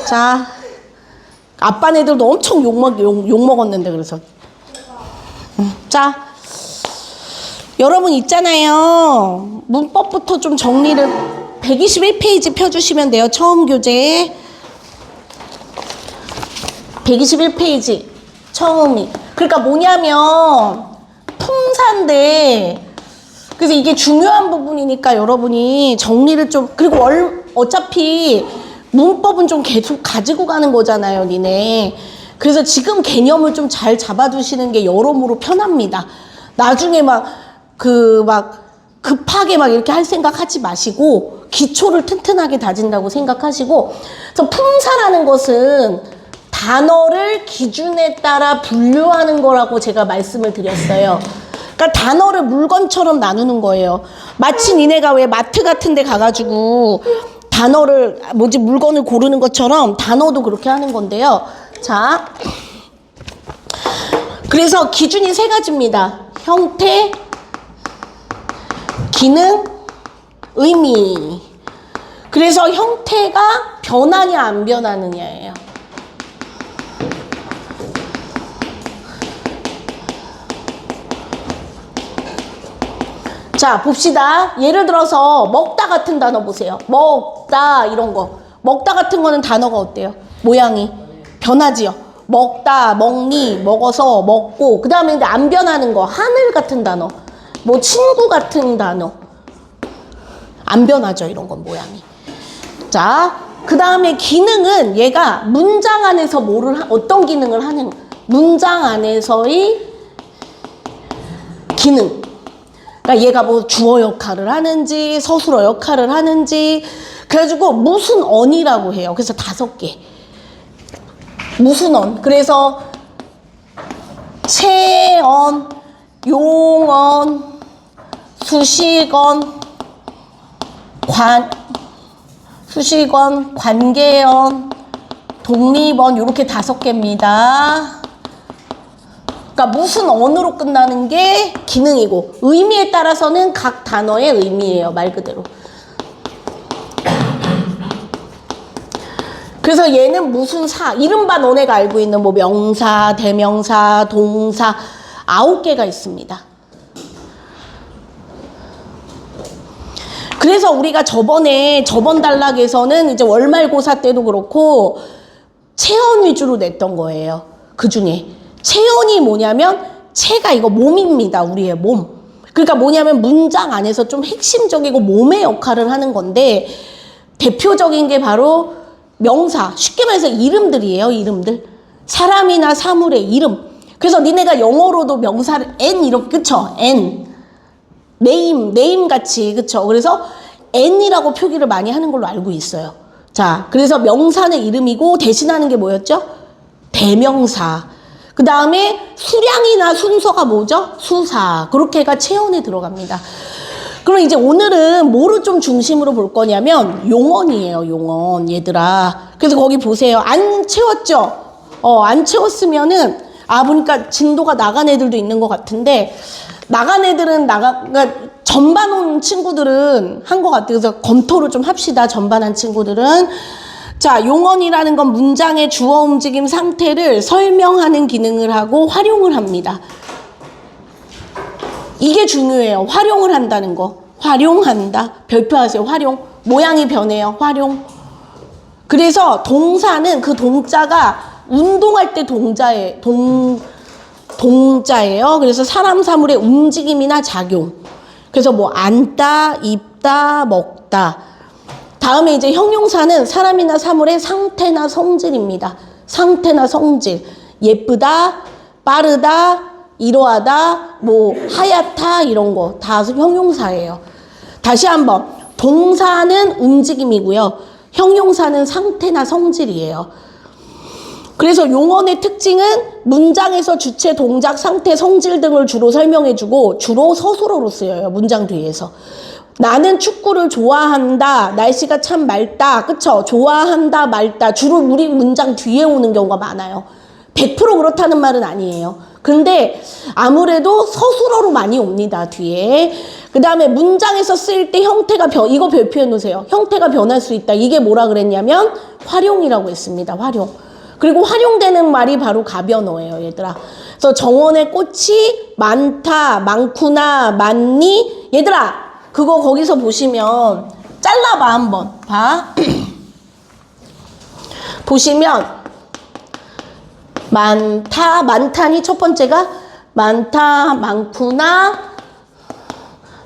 자, 아빠네들도 엄청 욕먹었는데, 그래서. 자, 여러분 있잖아요. 문법부터 좀 정리를 121페이지 펴주시면 돼요. 처음 교재 121페이지 처음이. 그러니까 뭐냐면 품사인데, 그래서 이게 중요한 부분이니까 여러분이 정리를 좀, 그리고 어차피 문법은 좀 계속 가지고 가는 거잖아요, 니네. 그래서 지금 개념을 좀 잘 잡아두시는 게 여러모로 편합니다. 나중에 급하게 이렇게 할 생각 하지 마시고, 기초를 튼튼하게 다진다고 생각하시고, 그래서 품사라는 것은 단어를 기준에 따라 분류하는 거라고 제가 말씀을 드렸어요. 그러니까 단어를 물건처럼 나누는 거예요. 마치 니네가 왜 마트 같은 데 가가지고 단어를, 물건을 고르는 것처럼 단어도 그렇게 하는 건데요. 자, 그래서 기준이 3가지입니다. 형태, 기능, 의미. 그래서 형태가 변하냐 안 변하느냐예요. 자, 봅시다. 예를 들어서 먹다 같은 단어 보세요. 먹다 이런 거. 먹다 같은 거는 단어가 어때요? 모양이 변하지요. 먹다, 먹니, 먹어서, 먹고. 그 다음에 이제 안 변하는 거. 하늘 같은 단어. 뭐 친구 같은 단어. 안 변하죠. 이런 건 모양이. 자, 그 다음에 기능은 얘가 문장 안에서 어떤 기능을 하는, 문장 안에서의 기능. 그러니까 얘가 뭐 주어 역할을 하는지 서술어 역할을 하는지, 그래가지고 무슨 언이라고 해요. 그래서 5개. 무슨 언. 그래서 체언, 용언, 수식언, 관계언, 독립언, 이렇게 5개입니다. 그러니까 무슨 언으로 끝나는 게 기능이고, 의미에 따라서는 각 단어의 의미예요. 말 그대로. 그래서 얘는 무슨 이른바 너네가 알고 있는 뭐 명사, 대명사, 동사 9개가 있습니다. 그래서 우리가 저번 단락에서는 이제 월말고사 때도 그렇고 체언 위주로 냈던 거예요. 그 중에 체언이 뭐냐면, 체가 이거 몸입니다. 우리의 몸. 그러니까 뭐냐면 문장 안에서 좀 핵심적이고 몸의 역할을 하는 건데, 대표적인 게 바로 명사, 쉽게 말해서 이름들이에요. 이름들. 사람이나 사물의 이름. 그래서 니네가 영어로도 명사를 N 이렇게, 그쵸? N. 네임 같이, 그쵸? 그래서 N이라고 표기를 많이 하는 걸로 알고 있어요. 자, 그래서 명사는 이름이고 대신하는 게 뭐였죠? 대명사. 그 다음에 수량이나 순서가 뭐죠? 수사. 그렇게가 체언에 들어갑니다. 그럼 이제 오늘은 뭐를 좀 중심으로 볼 거냐면 용언이에요. 용언. 얘들아. 그래서 거기 보세요. 안 채웠죠? 안 채웠으면은, 보니까 진도가 나간 애들도 있는 것 같은데, 나간 애들은 그러니까 전반 온 친구들은 한 것 같아요. 그래서 검토를 좀 합시다. 전반한 친구들은. 자, 용언이라는 건 문장의 주어 움직임 상태를 설명하는 기능을 하고 활용을 합니다. 이게 중요해요. 활용을 한다는 거. 활용한다. 별표하세요. 활용. 모양이 변해요. 활용. 그래서 동사는 그 동자가 운동할 때 동자예요. 그래서 사람 사물의 움직임이나 작용. 그래서 뭐 앉다, 입다, 먹다. 다음에 이제 형용사는 사람이나 사물의 상태나 성질입니다. 상태나 성질. 예쁘다, 빠르다, 이러하다, 뭐 하얗다, 이런 거 다 형용사예요. 다시 한번. 동사는 움직임이고요. 형용사는 상태나 성질이에요. 그래서 용언의 특징은 문장에서 주체, 동작, 상태, 성질 등을 주로 설명해주고 주로 서술어로 쓰여요. 문장 뒤에서. 나는 축구를 좋아한다. 날씨가 참 맑다. 그쵸? 좋아한다, 맑다. 주로 우리 문장 뒤에 오는 경우가 많아요. 100% 그렇다는 말은 아니에요. 근데 아무래도 서술어로 많이 옵니다, 뒤에. 그 다음에 문장에서 쓰일 때 형태가 이거 별표해 놓으세요. 형태가 변할 수 있다. 이게 뭐라 그랬냐면 활용이라고 했습니다. 활용. 그리고 활용되는 말이 바로 가변어예요, 얘들아. 그래서 정원의 꽃이 많다, 많구나, 많니? 얘들아, 그거 거기서 보시면 잘라봐, 한번. 봐. 보시면 많다, 많다니 첫 번째가 많다, 많구나,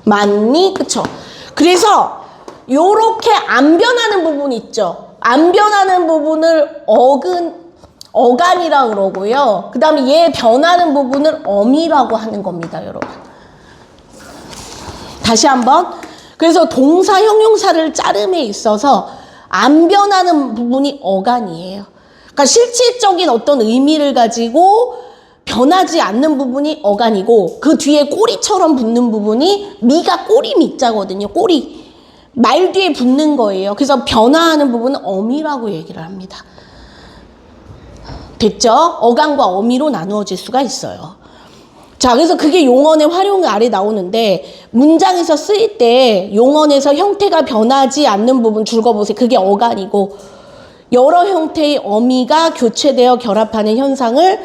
많니? 그쵸? 그래서 요렇게 안 변하는 부분 있죠? 안 변하는 부분을 어간이라고 그러고요. 그 다음에 얘 변하는 부분을 어미라고 하는 겁니다, 여러분. 다시 한번. 그래서 동사, 형용사를 자름에 있어서 안 변하는 부분이 어간이에요. 그러니까 실질적인 어떤 의미를 가지고 변하지 않는 부분이 어간이고 그 뒤에 꼬리처럼 붙는 부분이 미가 꼬리 미자거든요. 꼬리. 말 뒤에 붙는 거예요. 그래서 변화하는 부분은 어미라고 얘기를 합니다. 됐죠? 어간과 어미로 나누어질 수가 있어요. 자, 그래서 그게 용언의 활용 아래 나오는데 문장에서 쓰일 때 용언에서 형태가 변하지 않는 부분 줄거보세요. 그게 어간이고 여러 형태의 어미가 교체되어 결합하는 현상을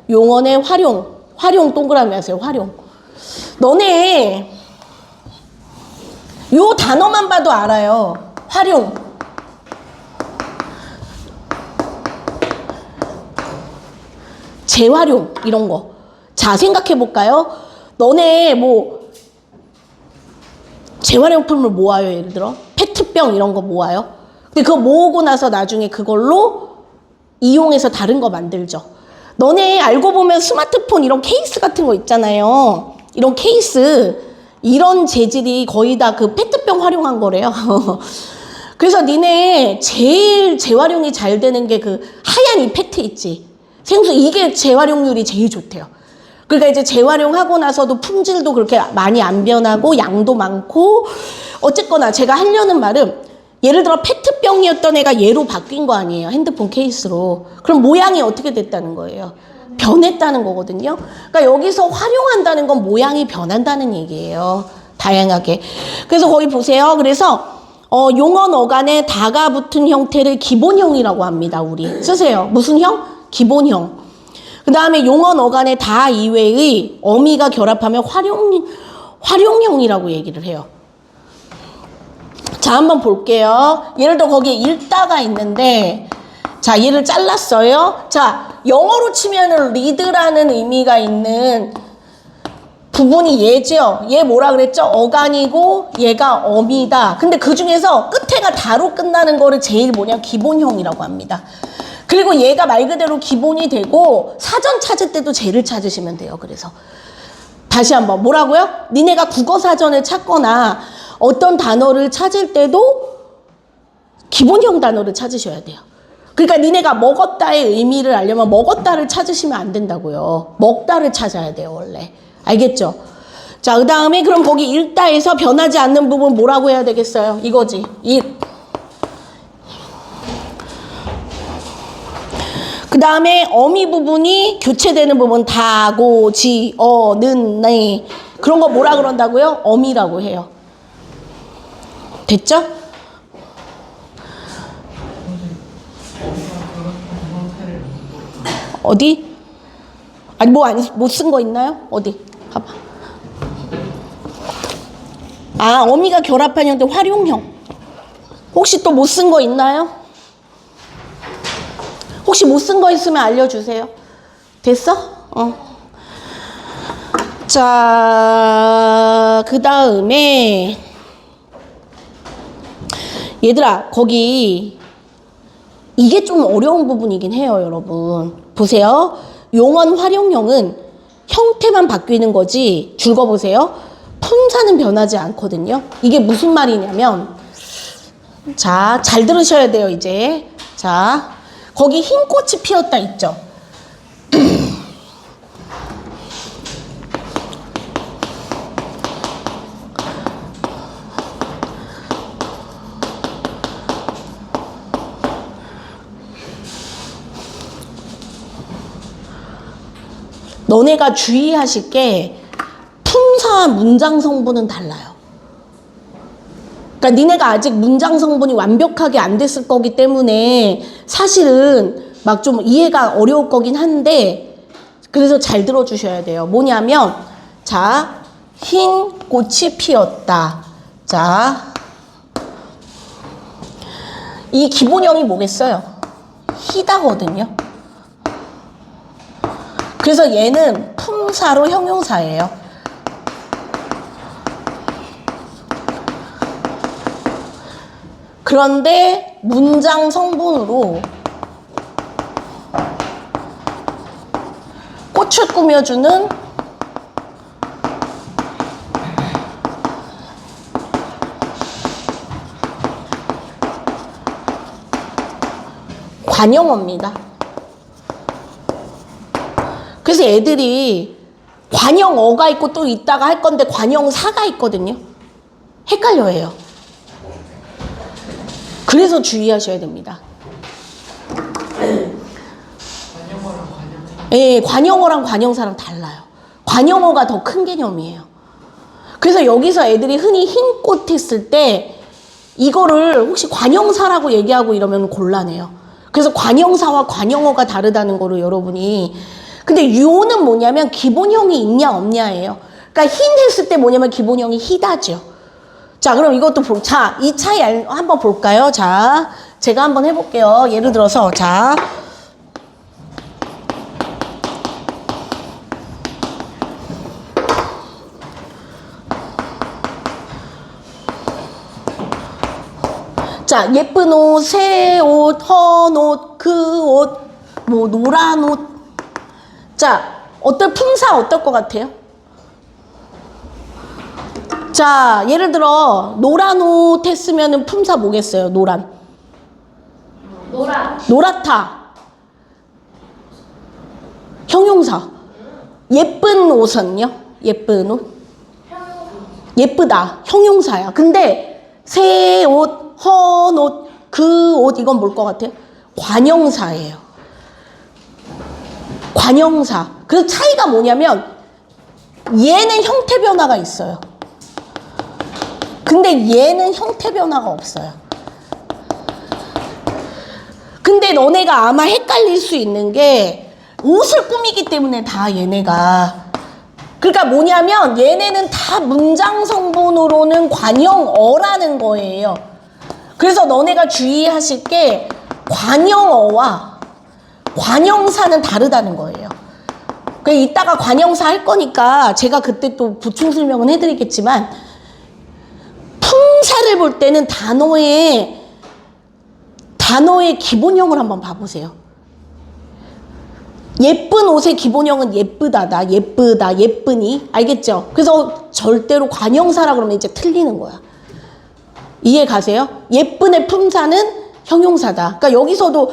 용언의 활용 동그라미 하세요. 활용. 너네 요 단어만 봐도 알아요. 활용. 재활용 이런 거. 자, 생각해 볼까요? 너네 뭐 재활용품을 모아요. 예를 들어 페트병 이런 거 모아요. 근데 그거 모으고 나서 나중에 그걸로 이용해서 다른 거 만들죠. 너네 알고 보면 스마트폰 이런 케이스 같은 거 있잖아요. 이런 케이스 이런 재질이 거의 다 그 페트병 활용한 거래요. 그래서 니네 제일 재활용이 잘 되는 게 그 하얀 이 페트 있지. 생수 이게 재활용률이 제일 좋대요. 그러니까 이제 재활용하고 나서도 품질도 그렇게 많이 안 변하고 양도 많고 어쨌거나 제가 하려는 말은 예를 들어 페트병이었던 애가 얘로 바뀐 거 아니에요. 핸드폰 케이스로. 그럼 모양이 어떻게 됐다는 거예요? 변했다는 거거든요. 그러니까 여기서 활용한다는 건 모양이 변한다는 얘기예요. 다양하게. 그래서 거기 보세요. 그래서 용언 어간에 다가 붙은 형태를 기본형이라고 합니다. 우리 쓰세요. 무슨 형? 기본형. 그 다음에 용언 어간에 다 이외의 어미가 결합하면 활용형이라고 얘기를 해요. 자, 한번 볼게요. 예를 들어 거기에 읽다가 있는데 자, 얘를 잘랐어요. 자, 영어로 치면은 read라는 의미가 있는 부분이 얘죠. 얘 뭐라 그랬죠? 어간이고 얘가 어미다. 근데 그 중에서 끝에가 다로 끝나는 거를 제일 뭐냐? 기본형이라고 합니다. 그리고 얘가 말 그대로 기본이 되고 사전 찾을 때도 쟤를 찾으시면 돼요. 그래서 다시 한번 뭐라고요? 니네가 국어사전을 찾거나 어떤 단어를 찾을 때도 기본형 단어를 찾으셔야 돼요. 그러니까 니네가 먹었다의 의미를 알려면 먹었다를 찾으시면 안 된다고요. 먹다를 찾아야 돼요, 원래. 알겠죠? 자, 그 다음에 그럼 거기 읽다에서 변하지 않는 부분 뭐라고 해야 되겠어요? 이거지. 그 다음에 어미 부분이 교체되는 부분 다, 고, 지, 는, 네. 그런 거 뭐라 그런다고요? 어미라고 해요. 됐죠? 어디? 아니 뭐 못 쓴 거 있나요? 어디? 봐봐. 아, 어미가 결합한 형태 활용형. 혹시 또 못 쓴 거 있나요? 혹시 못 쓴 거 있으면 알려주세요. 됐어? 자, 그 다음에 얘들아, 거기 이게 좀 어려운 부분이긴 해요, 여러분. 보세요. 용언 활용형은 형태만 바뀌는 거지, 줄거보세요. 품사는 변하지 않거든요. 이게 무슨 말이냐면, 자, 잘 들으셔야 돼요, 이제. 자, 거기 흰 꽃이 피었다 있죠? 너네가 주의하실 게 품사와 문장 성분은 달라요. 그러니까 니네가 아직 문장 성분이 완벽하게 안 됐을 거기 때문에 사실은 막 좀 이해가 어려울 거긴 한데, 그래서 잘 들어주셔야 돼요. 뭐냐면, 자, 흰 꽃이 피었다. 자, 이 기본형이 뭐겠어요? 희다거든요. 그래서 얘는 품사로 형용사예요. 그런데 문장 성분으로 꽃을 꾸며주는 관형어입니다. 그래서 애들이 관형어가 있고 또 있다가 할 건데 관형사가 있거든요. 헷갈려해요. 그래서 주의하셔야 됩니다. 예, 관형어랑 관형사랑 달라요. 관형어가 더 큰 개념이에요. 그래서 여기서 애들이 흔히 흰 꽃 했을 때 이거를 혹시 관형사라고 얘기하고 이러면 곤란해요. 그래서 관형사와 관형어가 다르다는 거를 여러분이, 근데 유어는 뭐냐면 기본형이 있냐 없냐예요. 그러니까 흰 했을 때 뭐냐면 기본형이 희다죠. 자, 그럼 이것도 자, 이 차이 한번 볼까요? 자, 제가 한번 해볼게요. 예를 들어서, 자, 자, 예쁜 옷, 새 옷, 헌 옷, 그 옷, 뭐 노란 옷. 자, 어떨 품사 어떨 것 같아요? 자, 예를 들어 노란 옷 했으면은 품사 뭐겠어요? 노란. 노랗다. 형용사. 예쁜 옷은요? 예쁜 옷. 예쁘다. 형용사야. 근데 새 옷, 헌 옷, 그 옷, 이건 뭘 것 같아요? 관형사예요. 관형사. 그 차이가 뭐냐면 얘는 형태 변화가 있어요. 근데 얘는 형태 변화가 없어요. 근데 너네가 아마 헷갈릴 수 있는 게 옷을 꾸미기 때문에 다 얘네가, 그러니까 뭐냐면 얘네는 다 문장 성분으로는 관형어라는 거예요. 그래서 너네가 주의하실 게 관형어와 관형사는 다르다는 거예요. 이따가 관형사 할 거니까 제가 그때 또 보충 설명은 해드리겠지만, 품사를 볼 때는 단어의 기본형을 한번 봐보세요. 예쁜 옷의 기본형은 예쁘다다, 예쁘다, 예쁘니, 알겠죠? 그래서 절대로 관형사라 그러면 이제 틀리는 거야. 이해 가세요? 예쁜의 품사는 형용사다. 그러니까 여기서도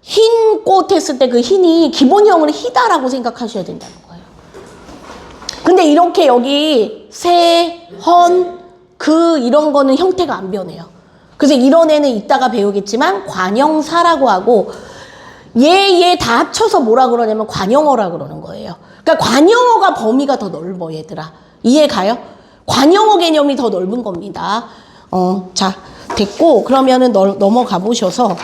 흰 꽃 했을 때 그 흰이 기본형을 희다라고 생각하셔야 된다는 거예요. 근데 이렇게 여기 새, 헌, 그 이런 거는 형태가 안 변해요. 그래서 이런 애는 이따가 배우겠지만 관형사라고 하고, 얘 다 합쳐서 뭐라 그러냐면 관형어라 그러는 거예요. 그러니까 관형어가 범위가 더 넓어, 얘들아. 이해 가요? 관형어 개념이 더 넓은 겁니다. 자, 됐고, 그러면은 넘어가 보셔서,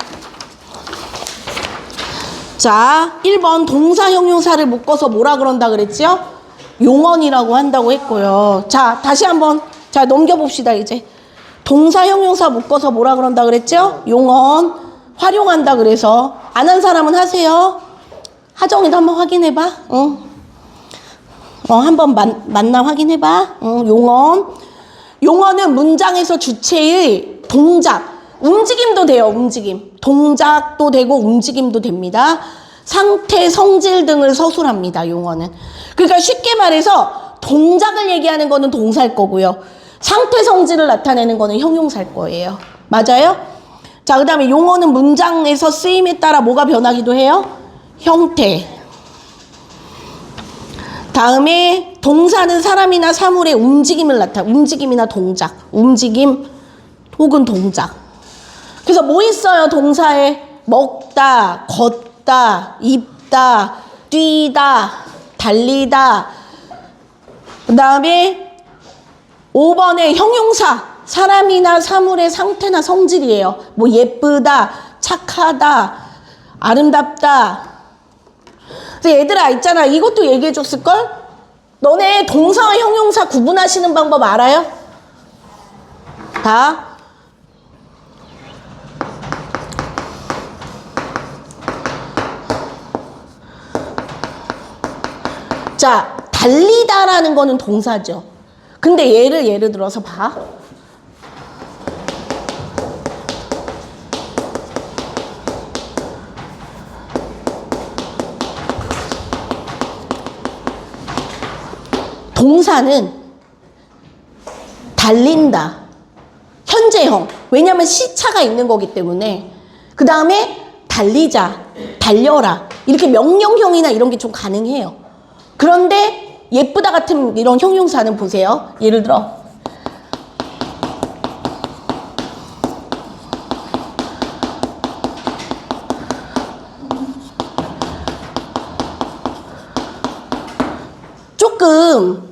자, 1번 동사 형용사를 묶어서 뭐라 그런다 그랬죠? 용언이라고 한다고 했고요. 자, 다시 한번, 자, 넘겨봅시다, 이제. 동사 형용사 묶어서 뭐라 그런다 그랬죠? 용언, 활용한다 그래서. 안 한 사람은 하세요. 하정이도 한번 확인해봐. 한번 만나 확인해봐. 용언. 용언은 문장에서 주체의 동작, 움직임도 돼요, 움직임. 동작도 되고 움직임도 됩니다. 상태, 성질 등을 서술합니다, 용언은. 그러니까 쉽게 말해서 동작을 얘기하는 거는 동사일 거고요. 상태, 성질을 나타내는 거는 형용사일 거예요. 맞아요? 자, 그 다음에 용언은 문장에서 쓰임에 따라 뭐가 변하기도 해요? 형태. 다음에 동사는 사람이나 사물의 움직임을 움직임이나 동작, 움직임 혹은 동작. 그래서 뭐 있어요, 동사에? 먹다, 걷다, 입다, 뛰다, 달리다. 그 다음에 5번에 형용사. 사람이나 사물의 상태나 성질이에요. 뭐 예쁘다, 착하다, 아름답다. 그래서 얘들아 있잖아. 이것도 얘기해 줬을걸? 너네 동사와 형용사 구분하시는 방법 알아요? 다? 자, 달리다라는 거는 동사죠. 근데 예를 들어서 봐. 동사는 달린다. 현재형. 왜냐면 시차가 있는 거기 때문에. 그 다음에 달리자, 달려라. 이렇게 명령형이나 이런 게 좀 가능해요. 그런데 예쁘다 같은 이런 형용사는 보세요. 예를 들어 조금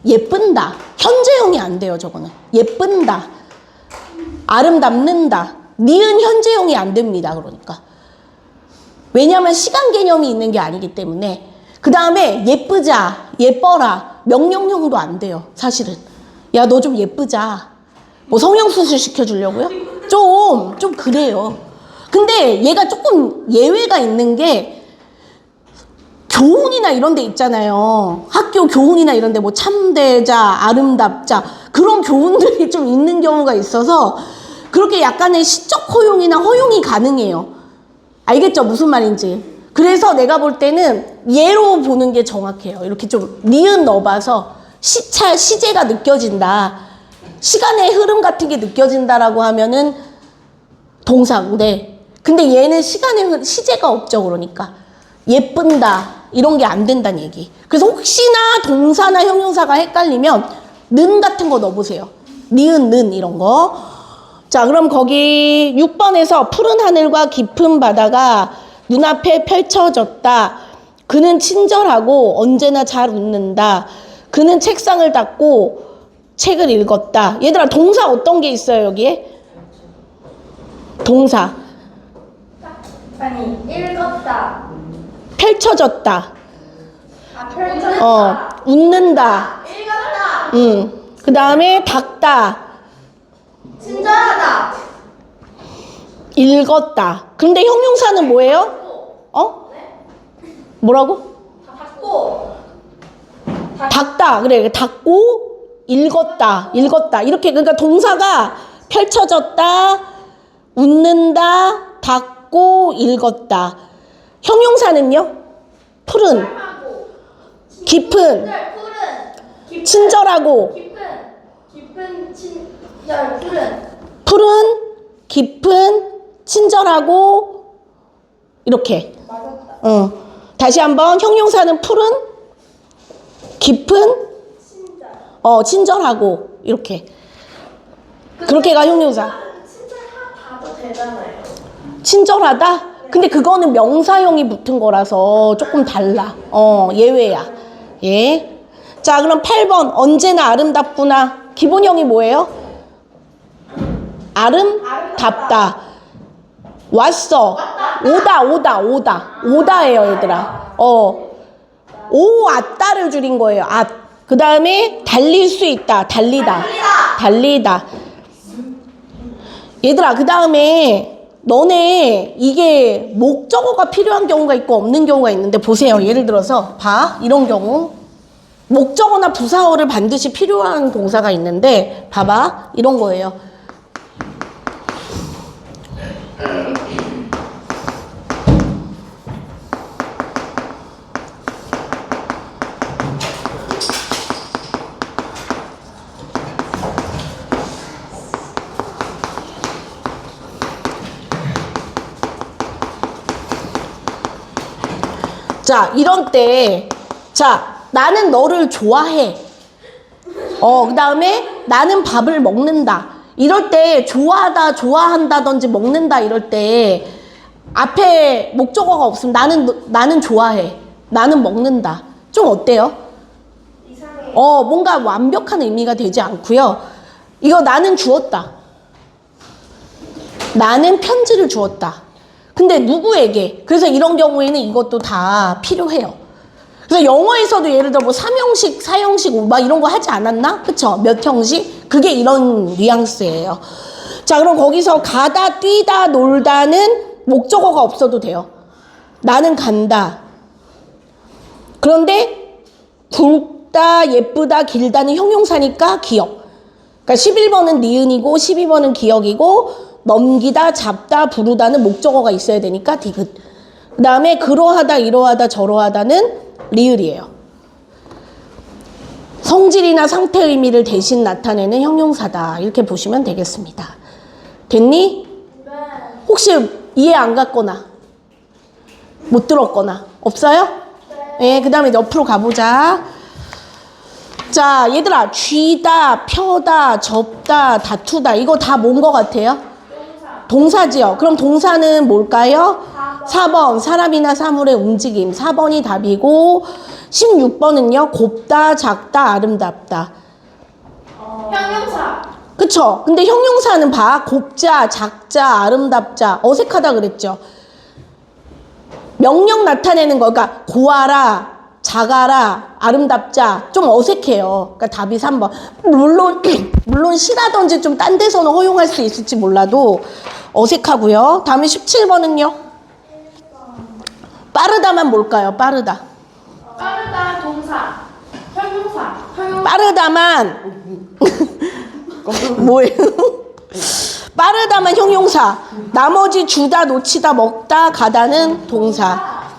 예쁜다. 현재형이 안 돼요, 저거는. 예쁜다. 아름답는다. 니은 현재형이 안 됩니다, 그러니까. 왜냐하면 시간 개념이 있는 게 아니기 때문에. 그 다음에 예쁘자, 예뻐라. 명령형도 안 돼요, 사실은. 야, 너 좀 예쁘자. 뭐 성형수술 시켜주려고요? 좀 그래요. 근데 얘가 조금 예외가 있는 게 교훈이나 이런 데 있잖아요. 학교 교훈이나 이런 데 뭐 참되자, 아름답자 그런 교훈들이 좀 있는 경우가 있어서 그렇게 약간의 시적 허용이나 허용이 가능해요. 알겠죠? 무슨 말인지. 그래서 내가 볼 때는 예로 보는 게 정확해요. 이렇게 좀 니은 넣어봐서 시제가 느껴진다. 시간의 흐름 같은 게 느껴진다라고 하면은 동사인데, 근데 얘는 시제가 없죠. 그러니까 예쁜다 이런 게 안 된다는 얘기. 그래서 혹시나 동사나 형용사가 헷갈리면 는 같은 거 넣어보세요. 니은, 는 이런 거. 자, 그럼 거기 6번에서 푸른 하늘과 깊은 바다가 눈앞에 펼쳐졌다. 그는 친절하고 언제나 잘 웃는다. 그는 책상을 닦고 책을 읽었다. 얘들아, 동사 어떤 게 있어요, 여기에? 동사. 아니, 읽었다. 펼쳐졌다. 펼쳤다. 웃는다. 읽었다. 그 다음에 닦다. 친절하다. 읽었다. 근데 형용사는 뭐예요? 뭐라고? 닫고. 닦다. 그래. 닦고 읽었다. 이렇게. 그러니까 동사가 펼쳐졌다, 웃는다, 닦고 읽었다. 형용사는요? 푸른, 깊은, 친절하고. 깊은 친절 푸른, 깊은, 친절하고 이렇게. 맞았다. 다시 한번. 형용사는 푸른, 깊은, 친절하고 이렇게. 그렇게가 형용사. 친절하다도 되잖아요. 친절하다? 근데 그거는 명사형이 붙은 거라서 조금 달라. 예외야. 예. 자, 그럼 8번. 언제나 아름답구나. 기본형이 뭐예요? 아름답다. 왔어. 오다예요, 얘들아. 오, 왔다를 줄인 거예요. 그 다음에 달릴 수 있다. 달리다. 얘들아, 그 다음에 너네 이게 목적어가 필요한 경우가 있고 없는 경우가 있는데 보세요. 예를 들어서 봐. 이런 경우. 목적어나 부사어를 반드시 필요한 동사가 있는데 봐봐. 이런 거예요. 자, 이런 때, 자, 나는 너를 좋아해. 그 다음에 나는 밥을 먹는다. 이럴 때 좋아하다, 좋아한다든지 먹는다 이럴 때 앞에 목적어가 없으면 나는 좋아해. 나는 먹는다. 좀 어때요? 이상해. 뭔가 완벽한 의미가 되지 않고요. 이거 나는 주었다. 나는 편지를 주었다. 근데 누구에게? 그래서 이런 경우에는 이것도 다 필요해요. 그래서 영어에서도 예를 들어 뭐 3형식, 4형식 막 이런 거 하지 않았나? 그쵸? 몇 형식? 그게 이런 뉘앙스예요. 자, 그럼 거기서 가다, 뛰다, 놀다는 목적어가 없어도 돼요. 나는 간다. 그런데 굵다, 예쁘다, 길다는 형용사니까 기억. 그러니까 11번은 니은이고 12번은 기억이고 넘기다, 잡다, 부르다는 목적어가 있어야 되니까 디귿. 그 다음에 그러하다, 이러하다, 저러하다는 리을이에요. 성질이나 상태 의미를 대신 나타내는 형용사다. 이렇게 보시면 되겠습니다. 됐니? 네. 혹시 이해 안 갔거나 못 들었거나 없어요? 네. 그 다음에 옆으로 가보자. 자, 얘들아, 쥐다, 펴다, 접다, 다투다 이거 다 뭔 거 같아요? 동사지요. 그럼 동사는 뭘까요? 4번 사람이나 사물의 움직임. 4번이 답이고 16번은요. 곱다, 작다, 아름답다. 형용사. 그쵸? 근데 형용사는 봐. 곱자, 작자, 아름답자. 어색하다 그랬죠? 명령 나타내는 거. 그러니까 고하라, 작아라, 아름답자. 좀 어색해요. 그러니까 답이 3번. 물론 시라든지 좀 딴 데서는 허용할 수 있을지 몰라도 어색하고요. 다음에 17번은요. 빠르다만 뭘까요? 빠르다. 빠르다 동사. 형용사. 빠르다만 뭐예요? 빠르다만 형용사. 나머지 주다, 놓치다, 먹다, 가다는 동사.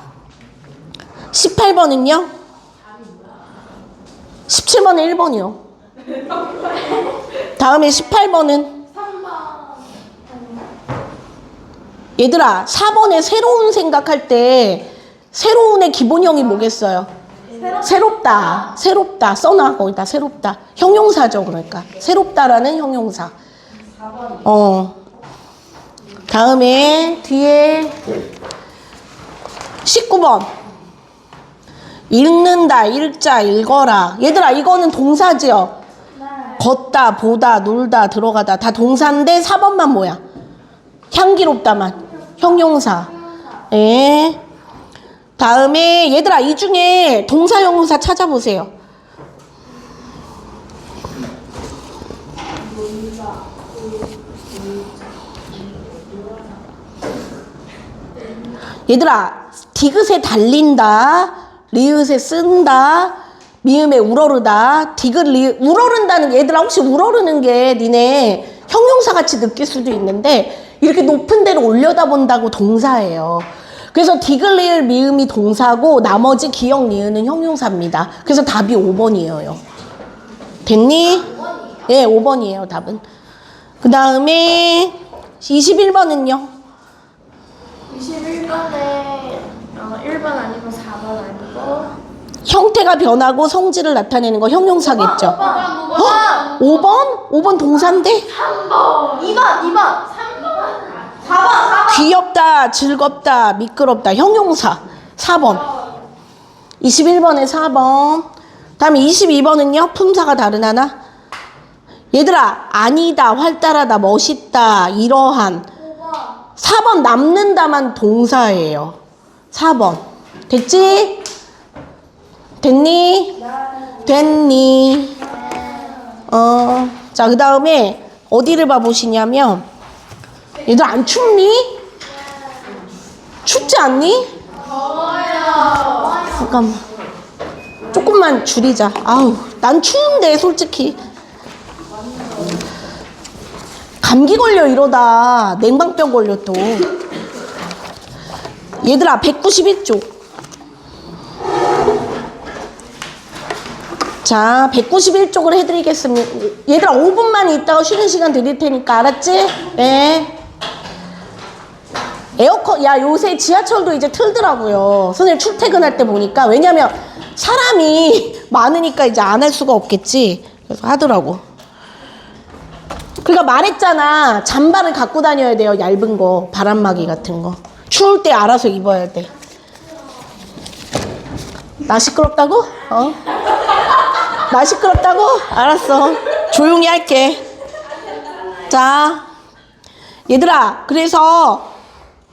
18번은요? 17번은 1번이요. 다음에 18번은 3번. 얘들아 4번에 새로운 생각할 때 새로운의 기본형이 뭐겠어요? 새롭다. 새롭다. 써놔 거기다 새롭다. 형용사죠. 그러니까 새롭다라는 형용사. 다음에 뒤에 19번 읽는다, 읽자, 읽어라. 얘들아 이거는 동사지요. 걷다, 보다, 놀다, 들어가다 다 동사인데 4번만 뭐야? 향기롭다만 형용사. 예. 다음에 얘들아 이 중에 동사 형용사 찾아보세요. 얘들아 디귿에 달린다, 리읒에 쓴다, 미음에 우러르다. 디귿 리읒 우러른다는 게 얘들아 혹시 우러르는 게 니네 형용사 같이 느낄 수도 있는데 이렇게 높은 데를 올려다본다고 동사예요. 그래서 디귿 리을 미음이 동사고 나머지 기역 니은은 형용사입니다. 그래서 답이 5번이에요. 됐니? 예, 5번이에요 답은. 그 다음에 21번은요? 21번에 1번 아니고 4번 아니고 형태가 변하고 성질을 나타내는 거 형용사겠죠? 5번. 5번? 5번 동사인데? 3번. 2번. 3번. 4번. 귀엽다, 즐겁다, 미끄럽다 형용사 4번. 21번에 4번. 다음에 22번은요? 품사가 다른 하나? 얘들아 아니다, 활달하다, 멋있다, 이러한 4번 남는다만 동사예요. 4번. 됐지? 됐니? 됐니? 자, 그 다음에 어디를 봐보시냐면 얘들 안 춥니? 춥지 않니? 잠깐만. 조금만 줄이자. 아우, 난 추운데 솔직히. 감기 걸려 이러다 냉방병 걸려 또. 얘들아 191쪽. 자 191쪽을 해드리겠습니다. 얘들아 5분만 있다가 쉬는 시간 드릴 테니까 알았지? 네. 에어컨 야 요새 지하철도 이제 틀더라고요. 선생님 출퇴근할 때 보니까. 왜냐면 사람이 많으니까 이제 안 할 수가 없겠지. 그래서 하더라고. 그러니까 말했잖아. 잠바를 갖고 다녀야 돼요. 얇은 거 바람막이 같은 거. 추울 때 알아서 입어야 돼. 나 시끄럽다고? 나 시끄럽다고? 알았어. 조용히 할게. 자, 얘들아, 그래서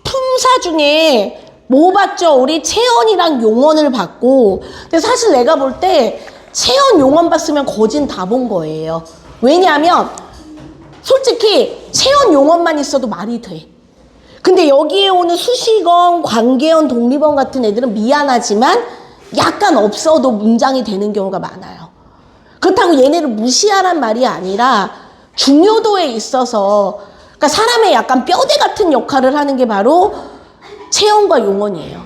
품사 중에 뭐 봤죠? 우리 체언이랑 용언을 봤고, 근데 사실 내가 볼 때 체언, 용언 봤으면 거진 다 본 거예요. 왜냐하면 솔직히 체언, 용언만 있어도 말이 돼. 근데 여기에 오는 수식언, 관계언, 독립언 같은 애들은 미안하지만 약간 없어도 문장이 되는 경우가 많아요. 그렇다고 얘네를 무시하란 말이 아니라 중요도에 있어서, 그러니까 사람의 약간 뼈대 같은 역할을 하는 게 바로 체언과 용언이에요.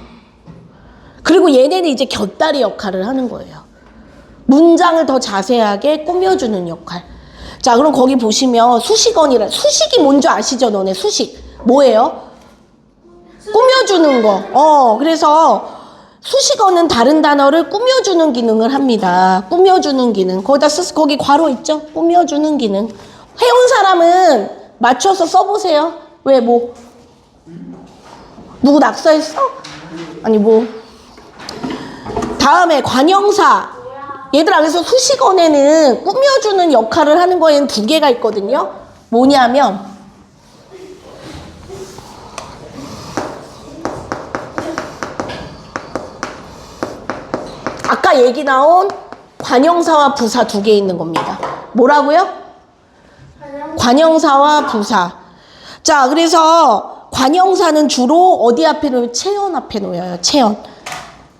그리고 얘네는 이제 곁다리 역할을 하는 거예요. 문장을 더 자세하게 꾸며주는 역할. 자, 그럼 거기 보시면 수식언이라, 수식이 뭔지 아시죠, 너네? 수식 뭐예요? 꾸며주는 거. 그래서 수식어는 다른 단어를 꾸며주는 기능을 합니다. 꾸며주는 기능. 거기 괄호 있죠? 꾸며주는 기능. 해온 사람은 맞춰서 써보세요. 왜, 뭐? 누구 낙서했어? 아니, 뭐. 다음에 관형사. 얘들아, 그래서 수식어에는 꾸며주는 역할을 하는 거에는 두 개가 있거든요. 뭐냐면, 아까 얘기 나온 관형사와 부사 두 개 있는 겁니다. 뭐라고요? 관형사와 부사. 자, 그래서 관형사는 주로 어디 앞에 놓여요? 체언 앞에 놓여요. 체언.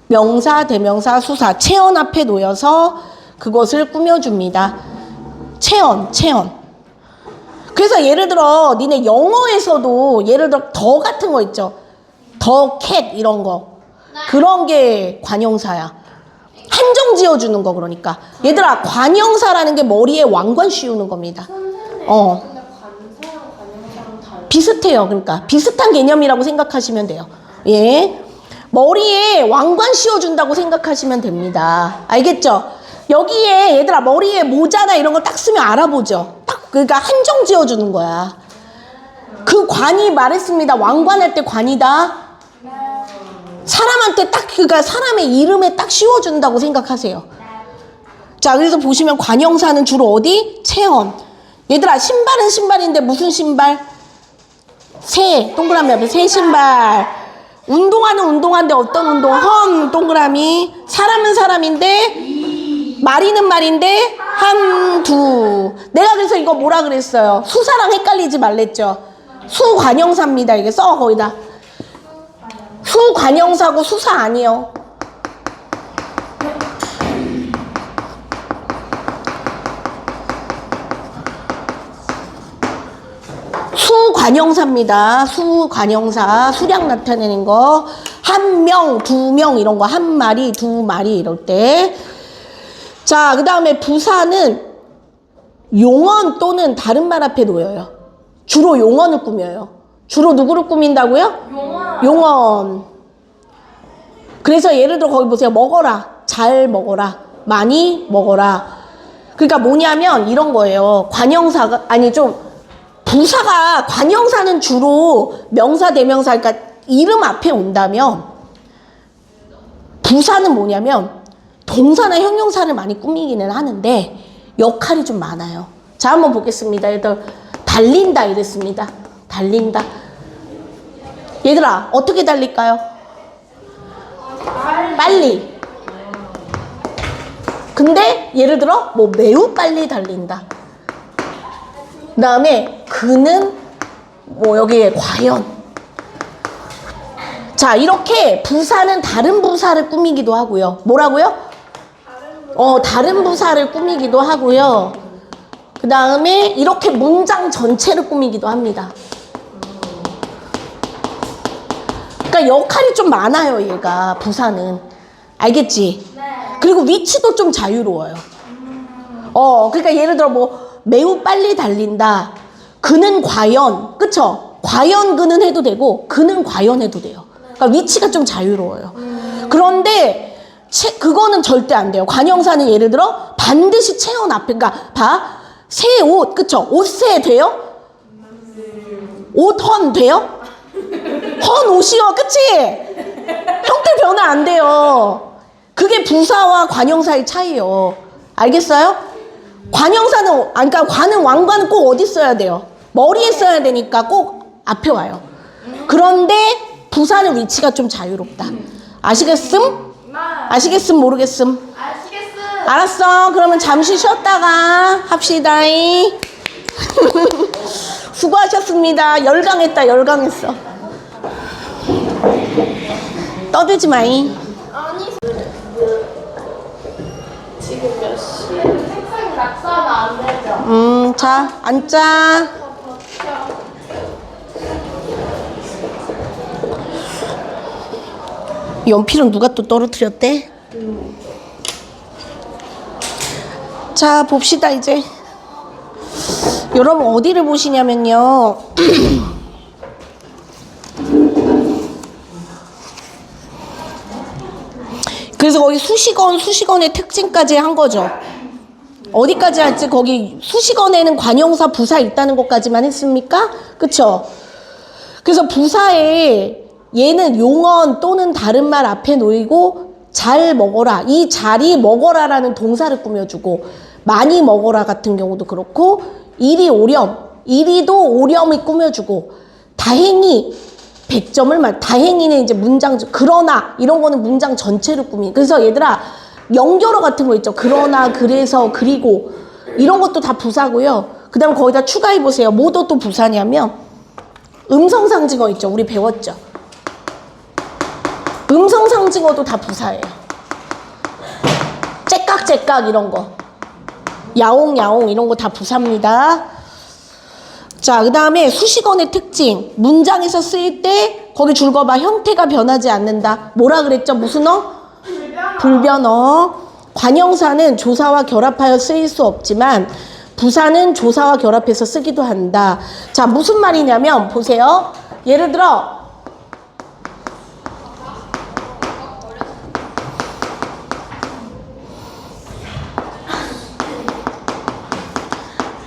명사, 대명사, 수사. 체언 앞에 놓여서 그것을 꾸며줍니다. 체언. 그래서 예를 들어 니네 영어에서도 예를 들어 더 같은 거 있죠. 더, 캣 이런 거. 그런 게 관형사야. 한정 지어주는 거. 그러니까 얘들아, 관형사라는 게 머리에 왕관 씌우는 겁니다. 근데 관사랑 관형사랑 다른. 비슷해요. 그러니까 비슷한 개념이라고 생각하시면 돼요. 예, 머리에 왕관 씌워준다고 생각하시면 됩니다. 알겠죠? 여기에 얘들아 머리에 모자나 이런 거 딱 쓰면 알아보죠. 딱 그러니까 한정 지어주는 거야. 그 관이 말했습니다. 왕관할 때 관이다. 사람한테 딱, 그러니까 사람의 이름에 딱 씌워준다고 생각하세요. 자, 그래서 보시면 관형사는 주로 어디? 체언. 얘들아, 신발은 신발인데 무슨 신발? 새, 동그라미 앞에 새 신발. 운동화는 운동화인데 어떤 운동? 험, 동그라미. 사람은 사람인데, 말이는 말인데, 한, 두. 내가 그래서 이거 뭐라 그랬어요? 수사랑 헷갈리지 말랬죠? 수관형사입니다. 이게 써, 거기다. 수관형사고 수사 아니에요. 수관형사입니다. 수관형사. 수량 나타내는 거. 한 명, 두 명 이런 거. 한 마리, 두 마리 이럴 때. 자, 그 다음에 부사는 용언 또는 다른 말 앞에 놓여요. 주로 용언을 꾸며요. 주로 누구를 꾸민다고요? 용언. 그래서 예를 들어 거기 보세요. 먹어라. 잘 먹어라. 많이 먹어라. 그러니까 뭐냐면 이런 거예요. 관형사가, 아니 좀 부사가, 관형사는 주로 명사, 대명사, 그러니까 이름 앞에 온다면 부사는 뭐냐면 동사나 형용사를 많이 꾸미기는 하는데 역할이 좀 많아요. 자, 한번 보겠습니다. 얘들 달린다 이랬습니다. 달린다. 얘들아, 어떻게 달릴까요? 빨리. 근데 예를 들어 뭐 매우 빨리 달린다. 그 다음에 그는 뭐 여기에 과연. 자, 이렇게 부사는 다른 부사를 꾸미기도 하고요. 뭐라고요? 다른 부사를 꾸미기도 하고요. 그 다음에 이렇게 문장 전체를 꾸미기도 합니다. 그러니까 역할이 좀 많아요, 얘가. 부사는. 알겠지? 네. 그리고 위치도 좀 자유로워요. 그러니까 예를 들어 뭐 매우 빨리 달린다. 그는 과연, 그쵸? 과연 그는 해도 되고 그는 과연 해도 돼요. 그러니까 위치가 좀 자유로워요. 그런데 그거는 절대 안 돼요. 관형사는 예를 들어 반드시 체언 앞에, 그러니까 봐. 새 옷, 그쵸? 옷새 돼요? 옷 헌 돼요? 헌 옷이요, 그치? 형태 변화 안 돼요. 그게 부사와 관형사의 차이요. 알겠어요? 관형사는, 그러니까 관은 왕관은 꼭 어디 써야 돼요? 머리에 써야 되니까 꼭 앞에 와요. 그런데 부사는 위치가 좀 자유롭다. 아시겠음? 아시겠음 모르겠음? 아시겠어? 알았어. 그러면 잠시 쉬었다가 합시다. 수고하셨습니다. 열강했다. 열강했어. 떠들지 마이. 아니 지금 몇 시에 책상 낙서는 안 되죠? 자, 앉자. 연필은 누가 또 떨어뜨렸대? 자, 봅시다, 이제. 여러분, 어디를 보시냐면요. 그래서 거기 수식어의 특징까지 한 거죠. 어디까지 할지 거기 수식어에는 관형사 부사 있다는 것까지만 했습니까? 그쵸? 그래서 부사에 얘는 용언 또는 다른 말 앞에 놓이고 잘 먹어라. 이 잘이 먹어라라는 동사를 꾸며주고 많이 먹어라 같은 경우도 그렇고 이리 오렴. 이리도 오렴을 꾸며주고 다행히 100점을 다행히는 이제 문장 그러나 이런 거는 문장 전체를 꾸미. 그래서 얘들아 연결어 같은 거 있죠. 그러나 그래서 그리고 이런 것도 다 부사고요. 그 다음 거기다 추가해 보세요. 뭐도 또 부사냐면 음성상징어 있죠. 우리 배웠죠. 음성상징어도 다 부사예요. 째깍째깍 이런 거 야옹야옹 이런 거 다 부사입니다. 자, 그 다음에 수식어의 특징. 문장에서 쓰일 때 거기 줄 거 봐. 형태가 변하지 않는다. 뭐라 그랬죠? 무슨 어? 불변어. 관형사는 조사와 결합하여 쓰일 수 없지만 부사는 조사와 결합해서 쓰기도 한다. 자, 무슨 말이냐면 보세요. 예를 들어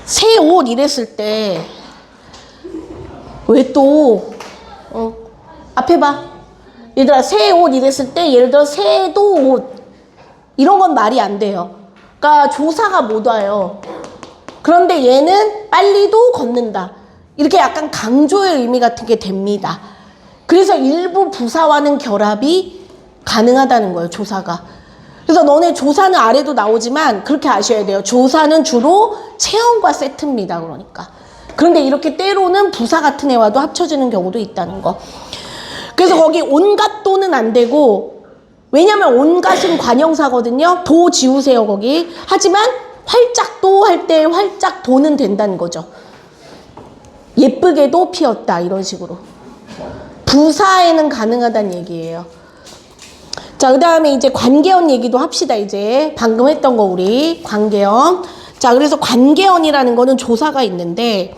새 옷 이랬을 때 왜 또 앞에 봐. 얘들아 새 옷 이랬을 때 예를 들어 새도 옷 이런 건 말이 안 돼요. 그러니까 조사가 못 와요. 그런데 얘는 빨리도 걷는다. 이렇게 약간 강조의 의미 같은 게 됩니다. 그래서 일부 부사와는 결합이 가능하다는 거예요. 조사가. 그래서 너네 조사는 아래도 나오지만 그렇게 아셔야 돼요. 조사는 주로 체언과 세트입니다. 그러니까. 그런데 이렇게 때로는 부사 같은 애와도 합쳐지는 경우도 있다는 거. 그래서 거기 온갖 도는 안 되고 왜냐면 온갖은 관형사거든요. 도 지우세요 거기. 하지만 활짝 도 할 때 활짝 도는 된다는 거죠. 예쁘게도 피었다 이런 식으로. 부사에는 가능하다는 얘기예요. 자, 그 다음에 이제 관계언 얘기도 합시다. 이제 방금 했던 거 우리 관계언. 자, 그래서 관계언이라는 거는 조사가 있는데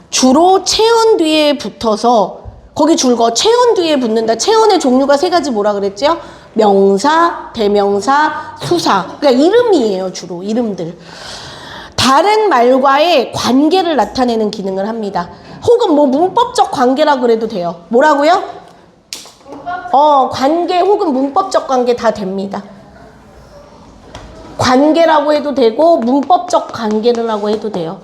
주로 체언 뒤에 붙어서 거기 줄거 체언 뒤에 붙는다. 체언의 종류가 세 가지 뭐라 그랬죠? 명사, 대명사, 수사. 그러니까 이름이에요. 주로 이름들. 다른 말과의 관계를 나타내는 기능을 합니다. 혹은 뭐 문법적 관계라 그래도 돼요. 뭐라고요? 관계 혹은 문법적 관계 다 됩니다. 관계라고 해도 되고 문법적 관계라고 해도 돼요.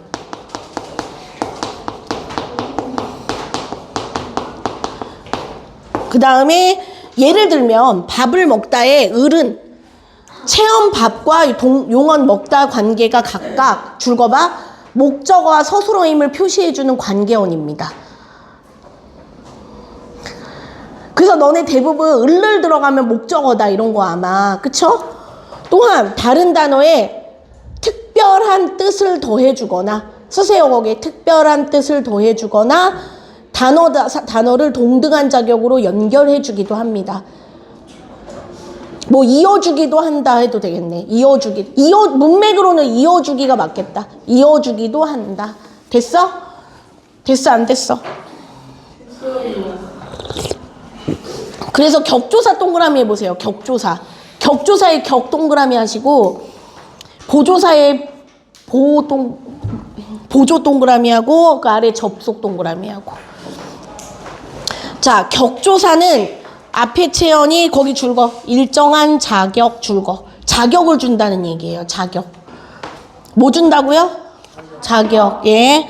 그 다음에 예를 들면 밥을 먹다의 을은 체험 밥과 용언 먹다 관계가 각각 줄거봐 목적어와 서술어임을 표시해주는 관계어입니다. 그래서 너네 대부분 을을 들어가면 목적어다 이런 거 아마 그쵸? 또한 다른 단어에 특별한 뜻을 더해주거나 쓰세요 거기에 특별한 뜻을 더해주거나 단어를 동등한 자격으로 연결해주기도 합니다. 뭐 이어주기도 한다 해도 되겠네. 문맥으로는 이어주기가 맞겠다. 이어주기도 한다. 됐어? 됐어 안 됐어? 그래서 격조사 동그라미 해보세요. 격조사. 격조사의 격 동그라미 하시고 보조사의 보조 동그라미 하고 그 아래 접속 동그라미 하고. 자, 격조사는 앞에 체언이 거기 줄거. 일정한 자격 줄거. 자격을 준다는 얘기예요. 자격. 뭐 준다고요? 자격. 예.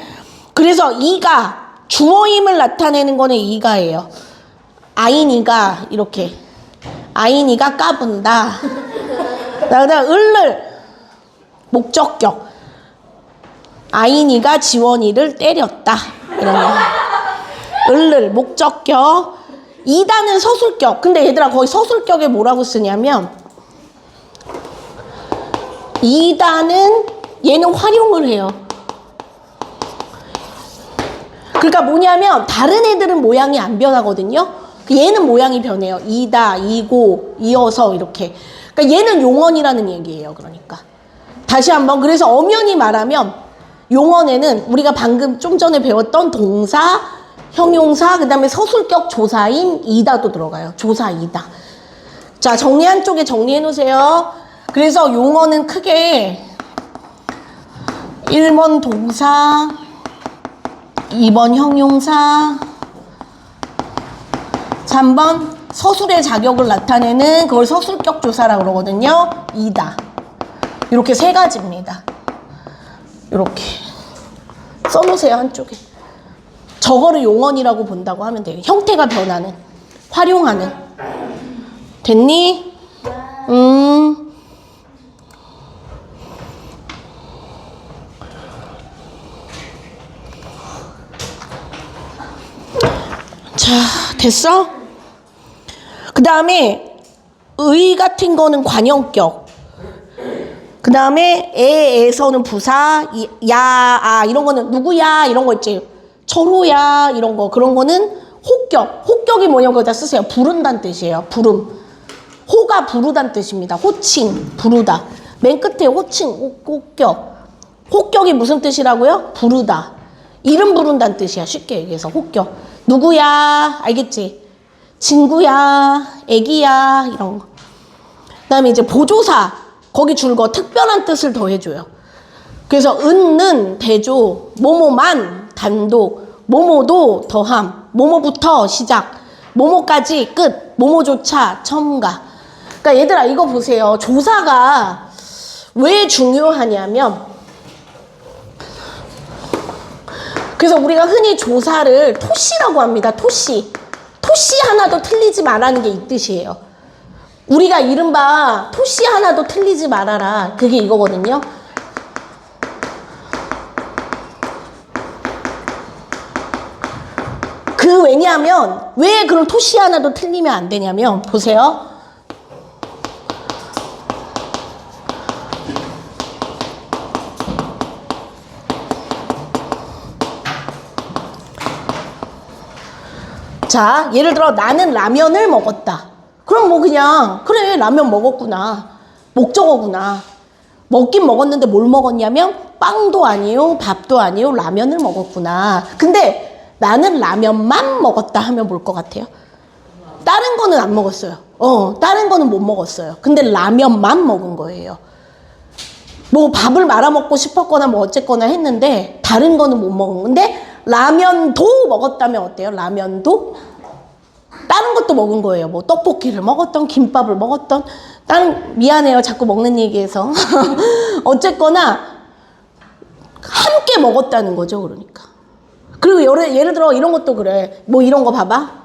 그래서 이가 주어임을 나타내는 거는 이가예요. 아인이가 이렇게. 아인이가 까분다. 그다음 을을 목적격. 아인이가 지원이를 때렸다. 이런 거. 을을 목적격. 이다는 서술격. 근데 얘들아 거기 서술격에 뭐라고 쓰냐면 이다는 얘는 활용을 해요. 그러니까 뭐냐면 다른 애들은 모양이 안 변하거든요. 얘는 모양이 변해요. 이다, 이고, 이어서 이렇게. 그러니까 얘는 용언이라는 얘기예요. 그러니까 다시 한번 그래서 엄연히 말하면 용언에는 우리가 방금 좀 전에 배웠던 동사, 형용사, 그 다음에 서술격 조사인 이다도 들어가요. 조사 이다. 자, 정리 한쪽에 정리해 놓으세요. 그래서 용어는 크게 1번 동사, 2번 형용사, 3번 서술의 자격을 나타내는 그걸 서술격 조사라고 그러거든요. 이다. 이렇게 세 가지입니다. 이렇게 써놓으세요. 한쪽에. 저거를 용언이라고 본다고 하면 돼요. 형태가 변하는, 활용하는. 됐니? 자, 됐어? 그 다음에 의 같은 거는 관형격. 그 다음에 에에서는 부사, 야, 아 이런 거는 누구야 이런 거 있지. 철호야 이런 거. 그런 거는 호격. 호격이 뭐냐고 거기다 쓰세요. 부른다는 뜻이에요. 부름. 호가 부르다는 뜻입니다. 호칭, 부르다. 맨 끝에 호칭, 호격. 호격이 무슨 뜻이라고요? 부르다. 이름 부른다는 뜻이야. 쉽게 얘기해서 호격. 누구야? 알겠지? 친구야, 애기야 이런 거. 그 다음에 이제 보조사. 거기 줄거 특별한 뜻을 더해줘요. 그래서 은는 대조, 뭐뭐만 단독, 뭐뭐도 더함, 뭐뭐부터 시작, 뭐뭐까지 끝, 뭐뭐조차 첨가. 그러니까 얘들아 이거 보세요. 조사가 왜 중요하냐면 그래서 우리가 흔히 조사를 토시라고 합니다. 토시. 토시 하나도 틀리지 말라는 게 이 뜻이에요. 우리가 이른바 토시 하나도 틀리지 말아라. 그게 이거거든요. 왜냐하면 왜 그런 토시 하나도 틀리면 안 되냐면 보세요. 자, 예를 들어 나는 라면을 먹었다. 그럼 뭐 그냥 그래 라면 먹었구나. 목적어구나. 먹긴 먹었는데 뭘 먹었냐면 빵도 아니요 밥도 아니요 라면을 먹었구나. 근데 나는 라면만 먹었다 하면 뭘 것 같아요? 다른 거는 안 먹었어요. 다른 거는 못 먹었어요. 근데 라면만 먹은 거예요. 뭐 밥을 말아 먹고 싶었거나 뭐 어쨌거나 했는데 다른 거는 못 먹은 건데 라면도 먹었다면 어때요? 라면도? 다른 것도 먹은 거예요. 뭐 떡볶이를 먹었던, 김밥을 먹었던, 다른 미안해요. 자꾸 먹는 얘기해서. 어쨌거나 함께 먹었다는 거죠. 그러니까. 그리고 예를 들어 이런 것도 그래. 뭐 이런 거 봐봐.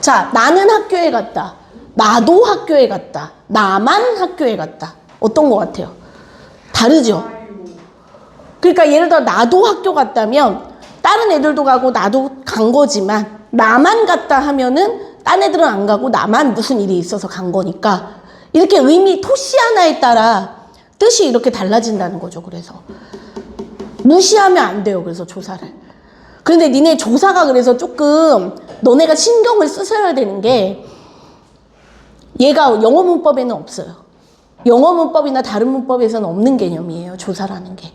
자, 나는 학교에 갔다. 나도 학교에 갔다. 나만 학교에 갔다. 어떤 것 같아요? 다르죠? 그러니까 예를 들어 나도 학교 갔다면 다른 애들도 가고 나도 간 거지만 나만 갔다 하면은 딴 애들은 안 가고 나만 무슨 일이 있어서 간 거니까 이렇게 의미 토시 하나에 따라 뜻이 이렇게 달라진다는 거죠. 그래서 무시하면 안 돼요. 그래서 조사를. 그런데 니네 조사가 그래서 조금 너네가 신경을 쓰셔야 되는 게 얘가 영어 문법에는 없어요. 영어 문법이나 다른 문법에서는 없는 개념이에요. 조사라는 게.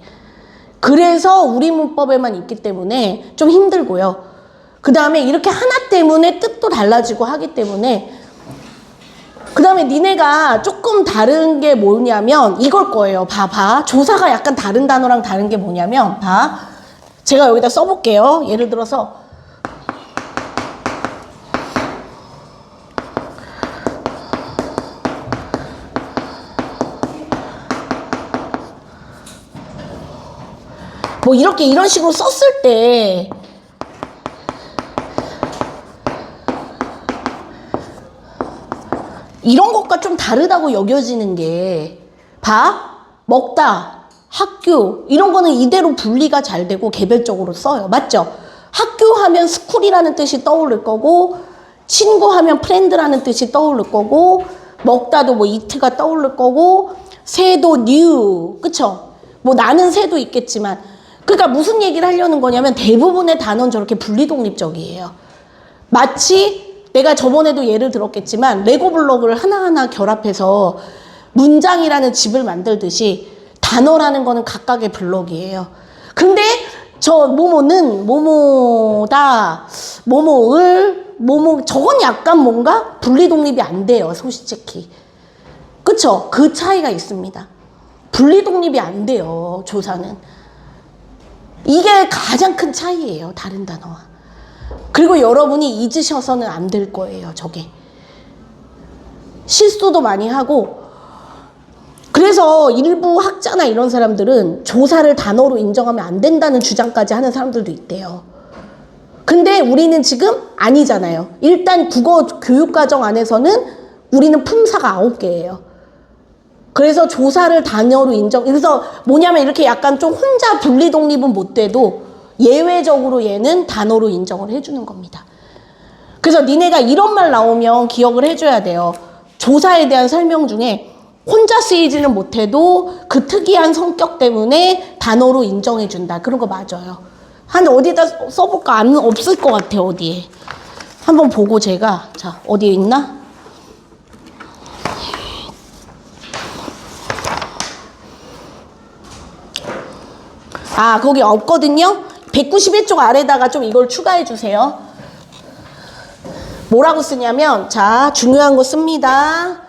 그래서 우리 문법에만 있기 때문에 좀 힘들고요. 그 다음에 이렇게 하나 때문에 뜻도 달라지고 하기 때문에 다음에 니네가 조금 다른 게 뭐냐면 이걸 거예요. 봐봐. 조사가 약간 다른 단어랑 다른 게 뭐냐면 봐. 제가 여기다 써볼게요. 예를 들어서 뭐 이렇게 이런 식으로 썼을 때 이런 것과 좀 다르다고 여겨지는 게 봐. 먹다, 학교 이런 거는 이대로 분리가 잘 되고 개별적으로 써요. 맞죠? 학교 하면 스쿨이라는 뜻이 떠오를 거고 친구 하면 프렌드라는 뜻이 떠오를 거고 먹다도 뭐 이트가 떠오를 거고 새도 new 그쵸? 뭐 나는 새도 있겠지만 그러니까 무슨 얘기를 하려는 거냐면 대부분의 단어는 저렇게 분리독립적이에요. 마치 내가 저번에도 예를 들었겠지만 레고 블록을 하나하나 결합해서 문장이라는 집을 만들듯이 단어라는 거는 각각의 블록이에요. 근데 저 뭐뭐는 뭐뭐다 뭐뭐을 뭐뭐 저건 약간 뭔가 분리독립이 안 돼요. 솔직히 그쵸? 그 차이가 있습니다. 분리독립이 안 돼요. 조사는 이게 가장 큰 차이예요. 다른 단어와. 그리고 여러분이 잊으셔서는 안 될 거예요. 저게 실수도 많이 하고 그래서 일부 학자나 이런 사람들은 조사를 단어로 인정하면 안 된다는 주장까지 하는 사람들도 있대요. 근데 우리는 지금 아니잖아요. 일단 국어 교육과정 안에서는 우리는 품사가 9개예요. 그래서 조사를 단어로 인정, 그래서 뭐냐면 이렇게 약간 좀 혼자 분리 독립은 못 돼도 예외적으로 얘는 단어로 인정을 해주는 겁니다. 그래서 니네가 이런 말 나오면 기억을 해줘야 돼요. 조사에 대한 설명 중에 혼자 쓰이지는 못해도 그 특이한 성격 때문에 단어로 인정해준다. 그런 거 맞아요. 한 어디다 써볼까? 안 없을 것 같아요. 어디에. 한번 보고 제가 자 어디에 있나? 아 거기 없거든요. 191쪽 아래다가 좀 이걸 추가해 주세요. 뭐라고 쓰냐면 자 중요한 거 씁니다.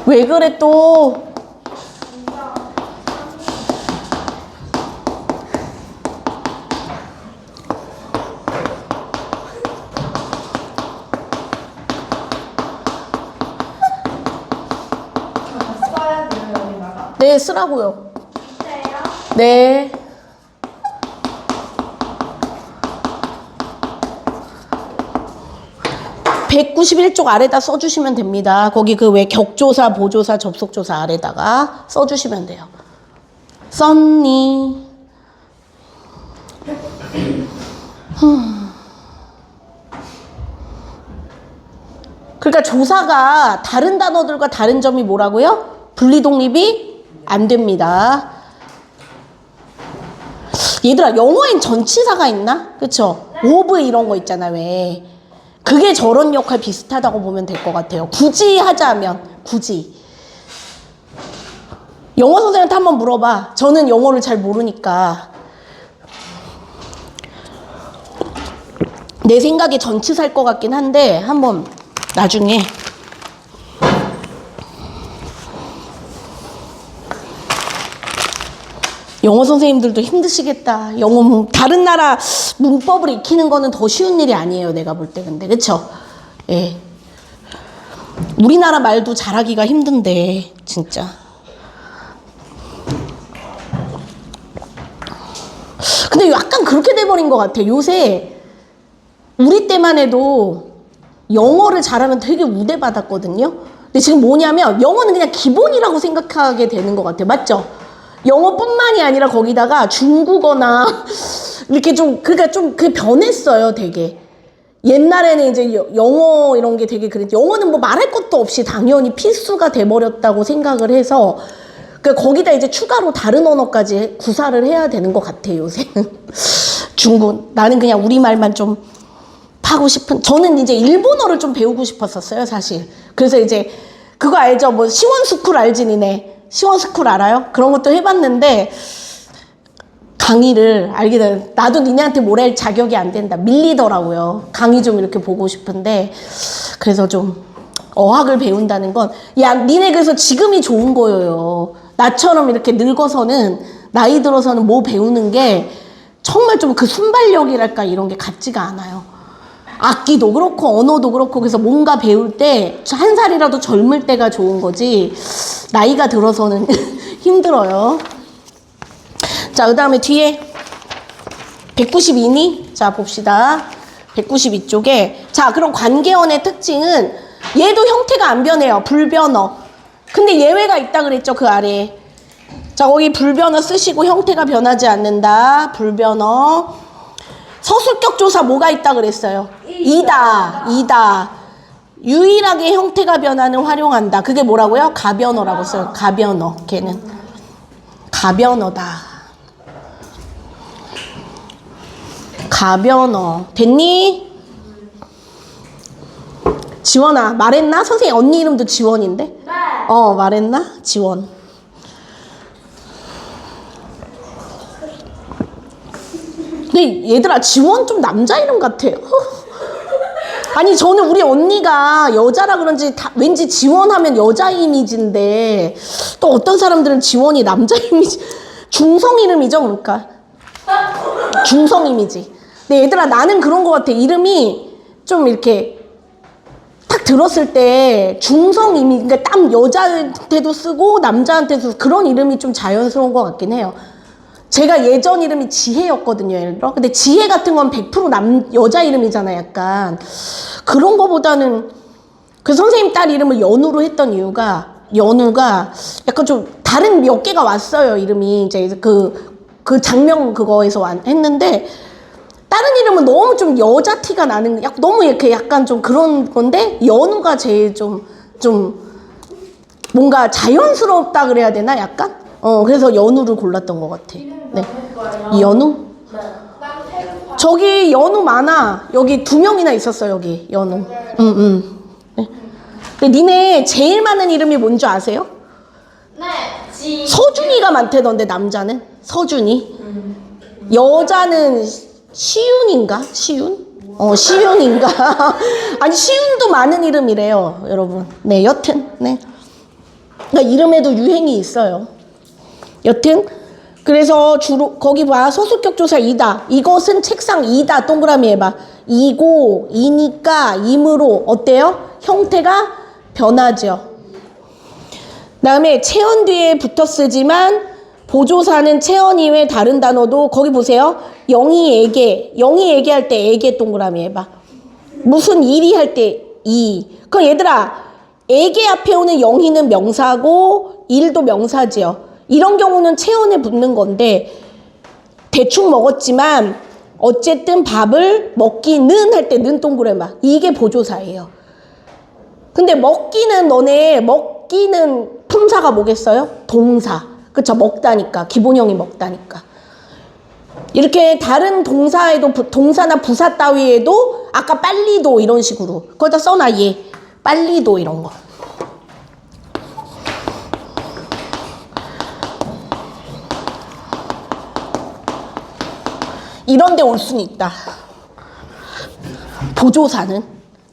왜 그래 또? 써야 돼요, 여기다가. 네, 쓰라고요. 있어요? 네. (191쪽) 아래다 써주시면 됩니다. 거기 그 왜 격조사, 보조사, 접속조사 아래다가 써주시면 돼요. 썼니? 그러니까 조사가 다른 단어들과 다른 점이 뭐라고요? 분리독립이 안 됩니다. 얘들아 영어엔 전치사가 있나? 그쵸? of 이런 거 있잖아 왜. 그게 저런 역할 비슷하다고 보면 될 것 같아요. 굳이 하자면 굳이. 영어 선생님한테 한번 물어봐. 저는 영어를 잘 모르니까. 내 생각에 전치사일 것 같긴 한데 한번 나중에 영어 선생님들도 힘드시겠다. 영어 다른 나라 문법을 익히는 거는 더 쉬운 일이 아니에요. 내가 볼 때 근데 그쵸? 예. 우리나라 말도 잘하기가 힘든데 진짜. 근데 약간 그렇게 돼버린 것 같아. 요새 우리 때만 해도 영어를 잘하면 되게 우대받았거든요. 근데 지금 뭐냐면 영어는 그냥 기본이라고 생각하게 되는 것 같아요. 맞죠? 영어뿐만이 아니라 거기다가 중국어나 이렇게 좀 그러니까 좀 그 변했어요. 되게 옛날에는 이제 영어 이런 게 되게 그랬죠. 영어는 뭐 말할 것도 없이 당연히 필수가 돼버렸다고 생각을 해서 그러니까 거기다 이제 추가로 다른 언어까지 구사를 해야 되는 것 같아요. 요새는 중국 나는 그냥 우리말만 좀 하고 싶은 저는 이제 일본어를 좀 배우고 싶었었어요. 사실 그래서 이제 그거 알죠? 뭐 시원스쿨 알지 니네? 시원스쿨 알아요? 그런 것도 해봤는데 강의를 알게 된 나도 니네한테 뭐라 할 자격이 안 된다. 밀리더라고요. 강의 좀 이렇게 보고 싶은데 그래서 좀 어학을 배운다는 건 야 니네 그래서 지금이 좋은 거예요. 나처럼 이렇게 늙어서는 나이 들어서는 뭐 배우는 게 정말 좀 그 순발력이랄까 이런 게 같지가 않아요. 악기도 그렇고 언어도 그렇고 그래서 뭔가 배울 때 한 살이라도 젊을 때가 좋은 거지 나이가 들어서는 힘들어요. 자, 그 다음에 뒤에 192니? 자, 봅시다. 192쪽에 자, 그럼 관계원의 특징은 얘도 형태가 안 변해요. 불변어. 근데 예외가 있다 그랬죠, 그 아래에. 자, 거기 불변어 쓰시고 형태가 변하지 않는다. 불변어. 서술격 조사 뭐가 있다 그랬어요? 이다. 유일하게 형태가 변하는 활용한다. 그게 뭐라고요? 가변어라고 써요. 가변어. 걔는. 가변어다. 가변어. 됐니? 지원아, 말했나? 선생님 언니 이름도 지원인데? 네. 말했나? 지원. 근데 얘들아 지원 좀 남자 이름 같아. 아니 저는 우리 언니가 여자라 그런지 왠지 지원하면 여자 이미지인데 또 어떤 사람들은 지원이 남자 이미지. 중성 이름이죠 그러니까. 중성 이미지. 근데 얘들아 나는 그런 것 같아. 이름이 좀 이렇게 딱 들었을 때 중성 이미지. 그러니까 딱 여자한테도 쓰고 남자한테도 쓰고 그런 이름이 좀 자연스러운 것 같긴 해요. 제가 예전 이름이 지혜였거든요, 예를 들어. 근데 지혜 같은 건 100% 여자 이름이잖아, 약간. 그런 거보다는, 그 선생님 딸 이름을 연우로 했던 이유가, 연우가 약간 좀 다른 몇 개가 왔어요, 이름이. 이제 그 장명 그거에서 했는데, 다른 이름은 너무 좀 여자 티가 나는, 너무 이렇게 약간 좀 그런 건데, 연우가 제일 좀 뭔가 자연스럽다 그래야 되나, 약간? 그래서 연우를 골랐던 것 같아. 네. 연우? 네. 저기 연우 많아. 여기 2명이나 있었어, 여기. 연우. 네. 근데 니네 제일 많은 이름이 뭔지 아세요? 네. 서준이가 많대던데, 남자는. 서준이. 여자는 시윤인가? 시윤? 시윤인가? 아니, 시윤도 많은 이름이래요, 여러분. 네, 여튼. 네. 그러니까 이름에도 유행이 있어요. 여튼 그래서 주로 거기 봐 서술격 조사 이다. 이것은 책상 이다. 동그라미 해봐. 이고 이니까 임으로 어때요? 형태가 변하죠. 그다음에 체언 뒤에 붙어 쓰지만 보조사는 체언 이외 다른 단어도 거기 보세요. 영희에게 할 때 에게 동그라미 해봐. 무슨 일이 할 때 이. 그럼 얘들아 에게 앞에 오는 영희는 명사고 일도 명사지요. 이런 경우는 체언에 붙는 건데 대충 먹었지만 어쨌든 밥을 먹기는 할 때 는 동그라미 이게 보조사예요. 근데 먹기는 품사가 뭐겠어요? 동사. 그쵸? 먹다니까. 기본형이 먹다니까. 이렇게 다른 동사에도 동사나 부사 따위에도 아까 빨리도 이런 식으로 거기다 써놔 얘. 빨리도 이런 거. 이런 데 올 수는 있다. 보조사는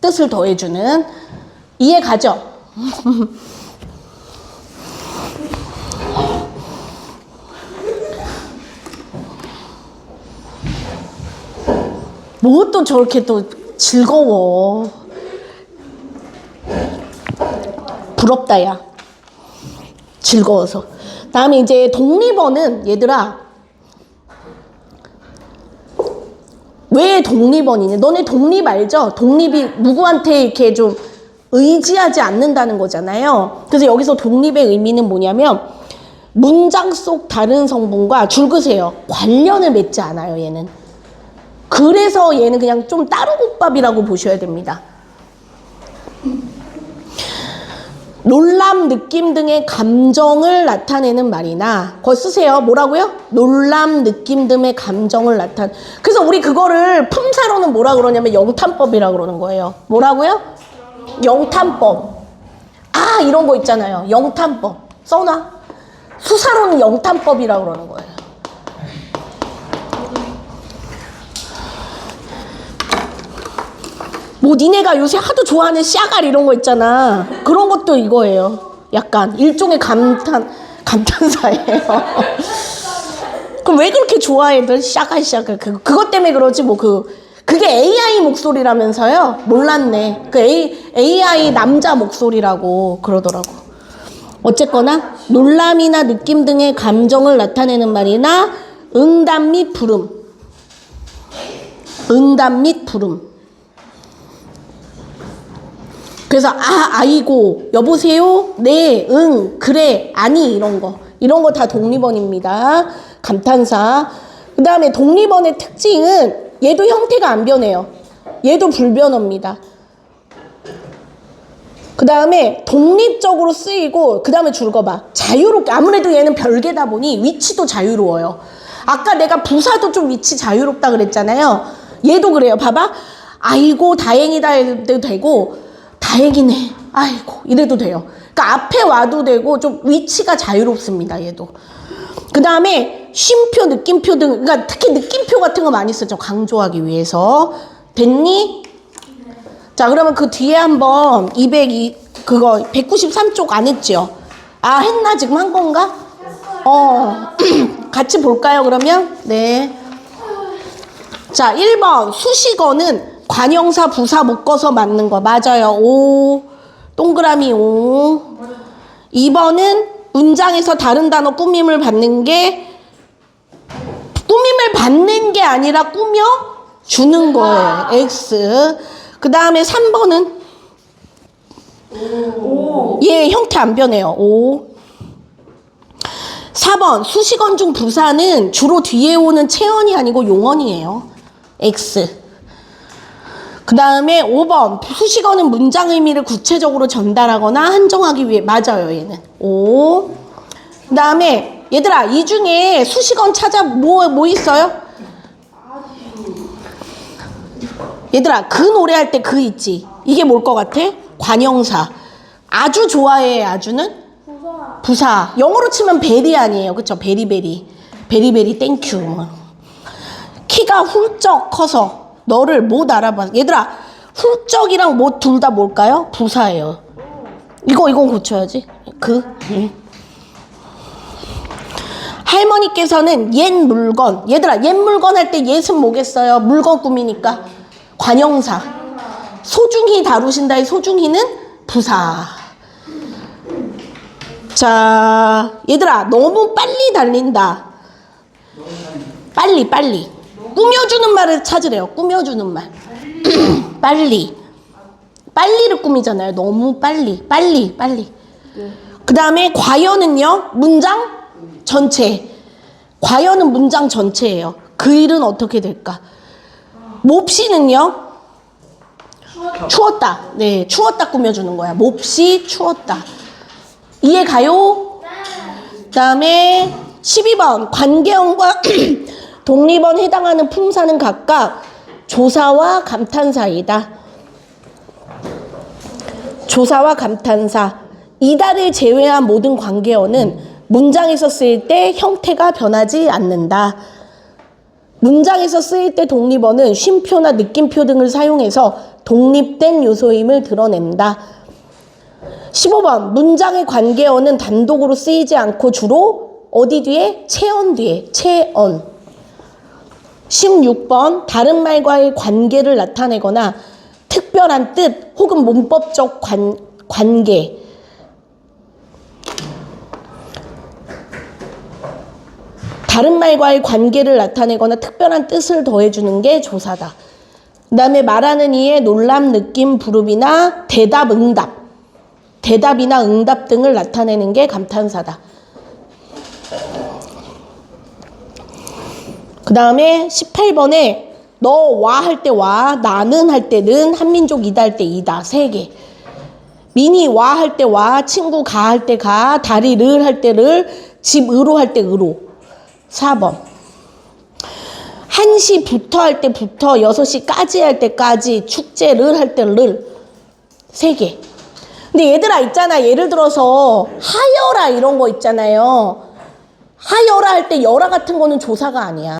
뜻을 더해주는 이해 가죠? 뭐 또 저렇게 또 즐거워. 부럽다 야. 즐거워서. 다음에 이제 독립어는 얘들아 왜 독립원이냐? 너네 독립 알죠? 독립이 누구한테 이렇게 좀 의지하지 않는다는 거잖아요. 그래서 여기서 독립의 의미는 뭐냐면 문장 속 다른 성분과 줄 그세요. 관련을 맺지 않아요, 얘는. 그래서 얘는 그냥 좀 따로국밥이라고 보셔야 됩니다. 놀람, 느낌 등의 감정을 나타내는 말이나 그거 쓰세요. 뭐라고요? 놀람, 느낌 등의 감정을 그래서 우리 그거를 품사로는 뭐라 그러냐면 영탄법이라고 그러는 거예요. 뭐라고요? 영탄법. 아, 이런 거 있잖아요. 영탄법. 써놔. 수사로는 영탄법이라고 그러는 거예요. 뭐 니네가 요새 하도 좋아하는 샤갈 이런 거 있잖아. 그런 것도 이거예요. 약간 일종의 감탄사예요. 그럼 왜 그렇게 좋아해들? 샤갈. 그것 때문에 그러지 뭐 그게 AI 목소리라면서요? 몰랐네. 그 AI 남자 목소리라고 그러더라고. 어쨌거나 놀람이나 느낌 등의 감정을 나타내는 말이나 응답 및 부름. 그래서 아이고, 여보세요? 네, 응, 그래, 아니 이런 거 다 독립어입니다. 감탄사. 그 다음에 독립어의 특징은 얘도 형태가 안 변해요. 얘도 불변어입니다. 그 다음에 독립적으로 쓰이고 그 다음에 줄 거 봐. 자유롭게. 아무래도 얘는 별개다 보니 위치도 자유로워요. 아까 내가 부사도 좀 위치 자유롭다 그랬잖아요. 얘도 그래요. 봐봐. 아이고 다행이다 해도 되고 다행이네 아이고 이래도 돼요. 그러니까 앞에 와도 되고 좀 위치가 자유롭습니다. 얘도. 그 다음에 쉼표, 느낌표 등, 그러니까 특히 느낌표 같은 거 많이 쓰죠. 강조하기 위해서. 됐니? 자, 그러면 그 뒤에 한번 193쪽 안 했죠? 아, 했나? 지금 한 건가? 같이 볼까요, 그러면? 네. 자, 1번. 수식어는 관형사, 부사 묶어서 맞는 거. 맞아요. 오. 동그라미 오. 2번은 문장에서 다른 단어 꾸밈을 받는 게 아니라 꾸며 주는 거예요. X. 그 다음에 3번은 얘 형태 안 변해요. O. 4번 수식어 중 부사는 주로 뒤에 오는 체언이 아니고 용언이에요. X. 그 다음에 5번 수식어는 문장 의미를 구체적으로 전달하거나 한정하기 위해 맞아요. 얘는 O. 그 다음에 얘들아 이 중에 수식어 찾아 뭐 있어요? 얘들아 그 노래할 때 그 있지. 이게 뭘 것 같아? 관형사. 아주 좋아해. 아주는? 부사. 영어로 치면 베리 아니에요. 그쵸? 베리베리 땡큐. 키가 훌쩍 커서 너를 못 알아봐. 얘들아 훌쩍이랑 못 둘 다 뭘까요? 부사예요. 이건 고쳐야지. 할머니께서는 옛 물건. 얘들아 옛 물건 할 때 옛은 뭐겠어요? 물건 꾸미니까 관형사. 소중히 다루신다의 소중히는 부사. 자, 얘들아 너무 빨리 달린다. 빨리 꾸며주는 말을 찾으래요. 꾸며주는 말. 빨리를 꾸미잖아요. 너무 빨리. 그 다음에 과연은요 문장 전체. 과연은 문장 전체예요. 그 일은 어떻게 될까? 몹시는요 추웠다. 네, 추웠다 꾸며주는 거야. 몹시 추웠다. 이해 가요? 그 다음에 12번 관계어과 독립어에 해당하는 품사는 각각 조사와 감탄사이다. 조사와 감탄사. 이다를 제외한 모든 관계어는 문장에서 쓰일 때 형태가 변하지 않는다. 문장에서 쓰일 때 독립어는 쉼표나 느낌표 등을 사용해서 독립된 요소임을 드러낸다. 15번 문장의 관계어는 단독으로 쓰이지 않고 주로 어디 뒤에? 체언 뒤에. 체언. 16번 다른 말과의 관계를 나타내거나 특별한 뜻 혹은 문법적 관계. 다른 말과의 관계를 나타내거나 특별한 뜻을 더해주는 게 조사다. 그 다음에 말하는 이의 놀람, 느낌, 부름이나 대답, 응답. 대답이나 응답 등을 나타내는 게 감탄사다. 그 다음에 18번에 너 와 할 때 와, 나는 할 때는, 한민족이다 할 때 이다. 3개. 민이 와 할 때 와, 친구 가 할 때 가, 다리를 할 때를, 집 으로 할 때 으로. 4번. 1시부터 할 때부터, 6시까지 할 때까지, 축제를 할 때 를. 3개. 근데 얘들아 있잖아. 예를 들어서 하여라 이런 거 있잖아요. 하여라 할 때 여라 같은 거는 조사가 아니야.